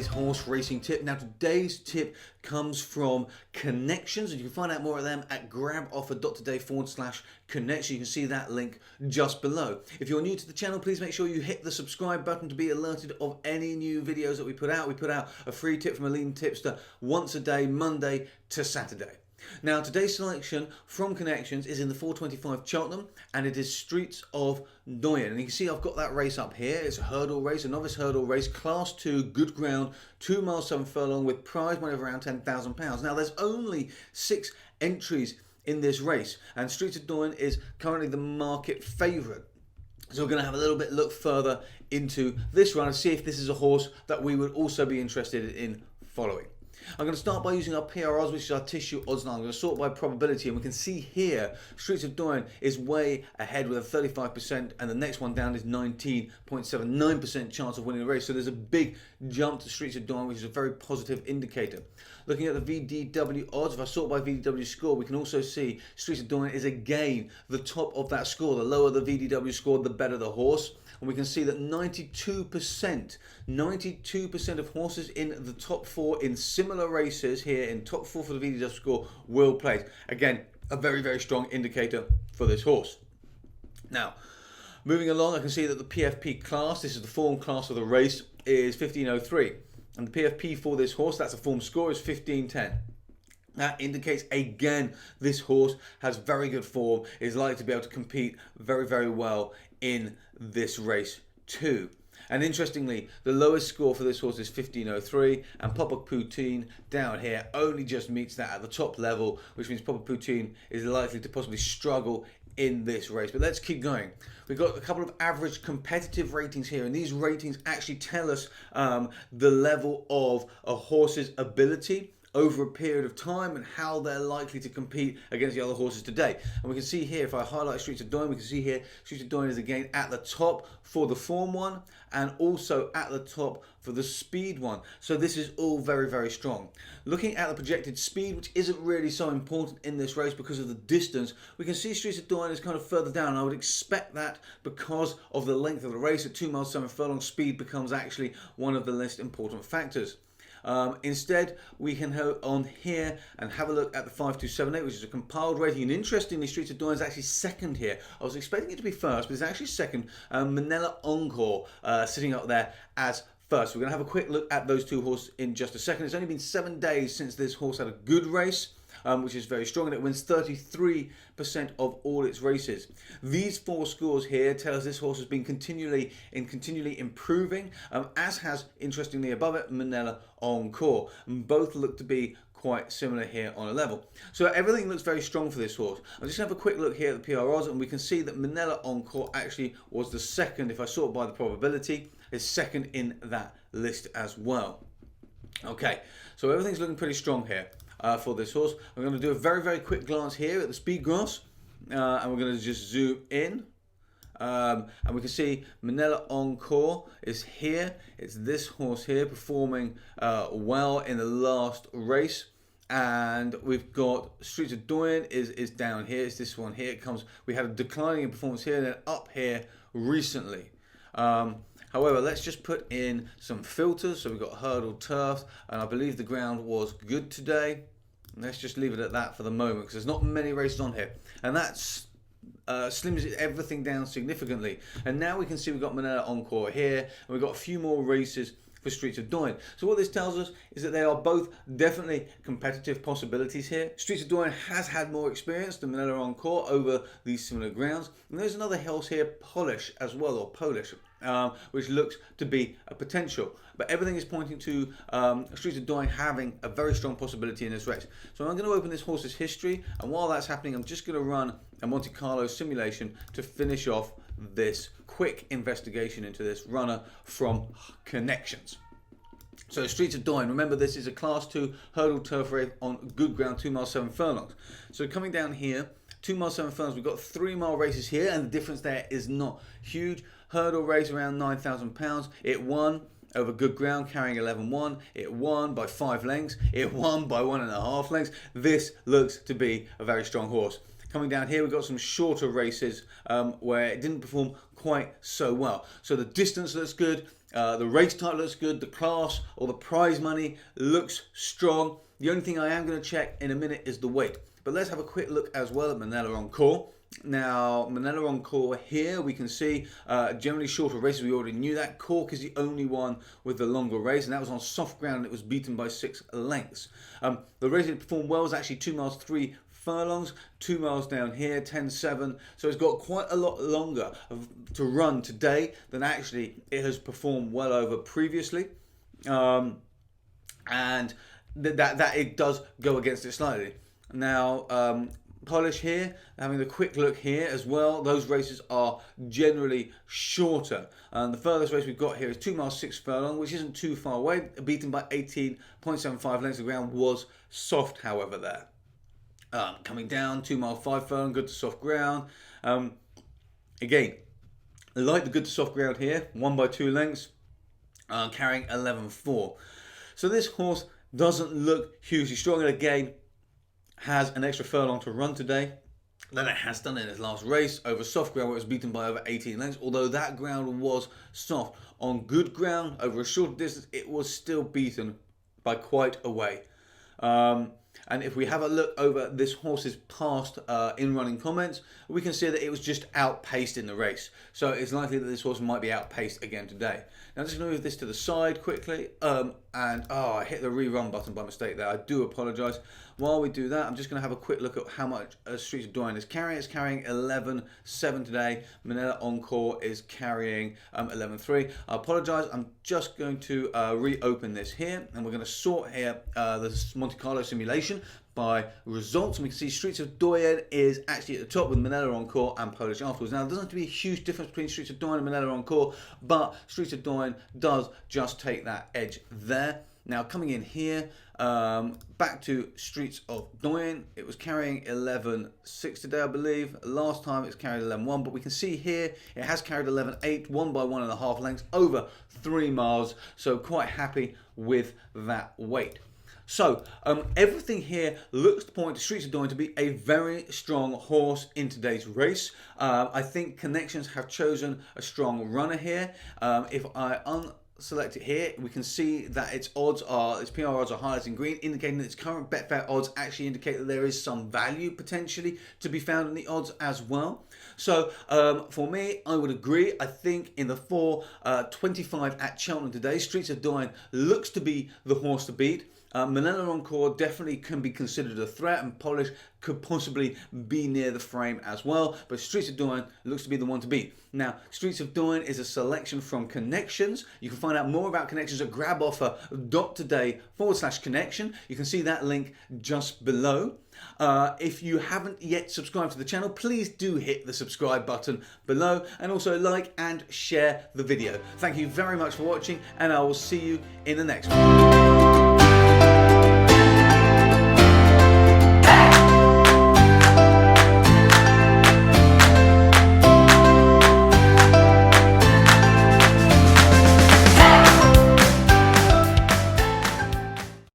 today's horse racing tip. Now today's tip comes from Connections, and you can find out more of them at graboffer.today/connection. You can see that link just below. If you're new to the channel, please make sure you hit the subscribe button to be alerted of any new videos that we put out. We put out a free tip from a lean tipster once a day, Monday to Saturday. Now today's selection from Connections is in the 425 Cheltenham, and it is Streets of Doyen. And you can see I've got that race up here. It's a hurdle race, a novice hurdle race, class 2, good ground, 2 miles 7 furlong with prize money of around £10,000. Now there's only 6 entries in this race, and Streets of Doyen is currently the market favourite. So we're going to have a little bit look further into this run and see if this is a horse that we would also be interested in following. I'm going to start by using our PR odds, which is our tissue odds now. I'm going to sort by probability, and we can see here Streets of Doyen is way ahead with a 35%, and the next one down is 19.79% chance of winning the race. So there's a big jump to Streets of Doyen, which is a very positive indicator. Looking at the VDW odds, if I sort by VDW score, we can also see Streets of Doyen is again the top of that score. The lower the VDW score, the better the horse. And we can see that 92% of horses in the top 4 in similar races here in top 4 for the VDW score will place. Again, a very, very strong indicator for this horse. Now, moving along, I can see that the PFP class, this is the form class of the race, is 1503. And the PFP for this horse, that's a form score, is 1510. That indicates, again, this horse has very good form, is likely to be able to compete very, very well in this race too. And interestingly, the lowest score for this horse is 1503, and Papa Poutine down here only just meets that at the top level, which means Papa Poutine is likely to possibly struggle in this race. But let's keep going. We've got a couple of average competitive ratings here, and these ratings actually tell us the level of a horse's ability over a period of time and how they're likely to compete against the other horses today. And we can see here, if I highlight Streets of Doyen, we can see here Streets of Doyen is again at the top for the form one and also at the top for the speed one. So this is all very, very strong. Looking at the projected speed, which isn't really so important in this race because of the distance, we can see Streets of Doyen is kind of further down. And I would expect that because of the length of the race at 2 miles 7 furlong, speed becomes actually one of the least important factors. Instead, we can go on here and have a look at the 5278, which is a compiled rating. And interestingly, Streets of Doyen is actually second here. I was expecting it to be first, but it's actually second. Manila Encore sitting up there as first. We're going to have a quick look at those two horses in just a second. It's only been 7 days since this horse had a good race, which is very strong, and it wins 33% of all its races. These 4 scores here tell us this horse has been continually improving, as has, interestingly above it, Manila Encore. And both look to be quite similar here on a level. So everything looks very strong for this horse. I'm just going to have a quick look here at the PR odds, and we can see that Manila Encore actually was the second, if I sort by the probability, is second in that list as well. Okay, so everything's looking pretty strong here for this horse. I'm going to do a very, very quick glance here at the speed graphs, and we're going to just zoom in. And we can see Manila Encore is here. It's this horse here performing well in the last race. And we've got Streets of Doyen is down here. It's this one here. It comes. We had a declining in performance here and then up here recently. However, let's just put in some filters. So we've got hurdle turf, and I believe the ground was good today. Let's just leave it at that for the moment because there's not many races on here, and that's slims everything down significantly. And now we can see we've got Manila Encore here, and we've got a few more races for Streets of Doyen. So what this tells us is that they are both definitely competitive possibilities here. Streets of Doyen has had more experience than Manila Encore over these similar grounds. And there's another horse here, Polish as well, or Polish, which looks to be a potential. But everything is pointing to Streets of Doyen having a very strong possibility in this race. So I'm going to open this horse's history, and while that's happening, I'm just going to run a Monte Carlo simulation to finish off this quick investigation into this runner from Connections. So Streets of Doyen, remember this is a class 2 hurdle turf race on good ground, 2 miles 7 furlongs. So coming down here, 2 miles 7 furlongs, we've got 3 mile races here, and the difference there is not huge. Hurdle race around £9,000. It won over good ground, carrying 11-1. It won by 5 lengths. It won by 1.5 lengths. This looks to be a very strong horse. Coming down here, we've got some shorter races where it didn't perform quite so well. So the distance looks good, the race type looks good, the class or the prize money looks strong. The only thing I am going to check in a minute is the weight. But let's have a quick look as well at Minella Encore. Now, Minella Encore here, we can see generally shorter races. We already knew that. Cork is the only one with the longer race, and that was on soft ground, and it was beaten by 6 lengths. The race that performed well was actually 2 miles 3 furlongs, 2 miles down here, 10.7. So it's got quite a lot longer to run today than actually it has performed well over previously. And that it does go against it slightly. Now, Polish here, having a quick look here as well, those races are generally shorter. And the furthest race we've got here is 2 miles 6 furlong, which isn't too far away, beaten by 18.75 lengths of ground, was soft, however, there. Coming down, 2 mile 5 furlong, good to soft ground. Again, like the good to soft ground here, 1 by 2 lengths, carrying 11.4. So this horse doesn't look hugely strong, and again, has an extra furlong to run today than it has done in its last race over soft ground, where it was beaten by over 18 lengths. Although that ground was soft, on good ground over a short distance, it was still beaten by quite a way. And if we have a look over this horse's past in-running comments, we can see that it was just outpaced in the race. So it's likely that this horse might be outpaced again today. Now I'm just going to move this to the side quickly. I hit the rerun button by mistake there. I do apologise. While we do that, I'm just going to have a quick look at how much Streets of Doyen is carrying. It's carrying 11.7 today. Minella Encore is carrying 11.3. I apologise. I'm just going to reopen this here, and we're going to sort here the Monte Carlo simulation by results, and we can see Streets of Doyen is actually at the top with Minella Encore and Polish afterwards. Now, there doesn't have to be a huge difference between Streets of Doyen and Minella Encore, but Streets of Doyen does just take that edge there. Now, coming in here, back to Streets of Doyen, it was carrying 11.6 today, I believe. Last time it was carried 11.1, but we can see here it has carried 11.8, 1 by 1.5 lengths, over 3 miles, so quite happy with that weight. So, everything here looks to point to Streets of Doyen to be a very strong horse in today's race. I think Connections have chosen a strong runner here. If I unselect it here, we can see that its odds are, its PR odds are highlighted in green, indicating that its current Betfair odds actually indicate that there is some value potentially to be found in the odds as well. So, for me, I would agree. I think in the 4.25 at Cheltenham today, Streets of Doyen looks to be the horse to beat. Minella Encore definitely can be considered a threat, and Polish could possibly be near the frame as well, but Streets of Doyen looks to be the one to beat. Now, Streets of Doyen is a selection from Connections. You can find out more about Connections at graboffer.today/connection. You can see that link just below. If you haven't yet subscribed to the channel, please do hit the subscribe button below, and also like and share the video. Thank you very much for watching, and I will see you in the next one.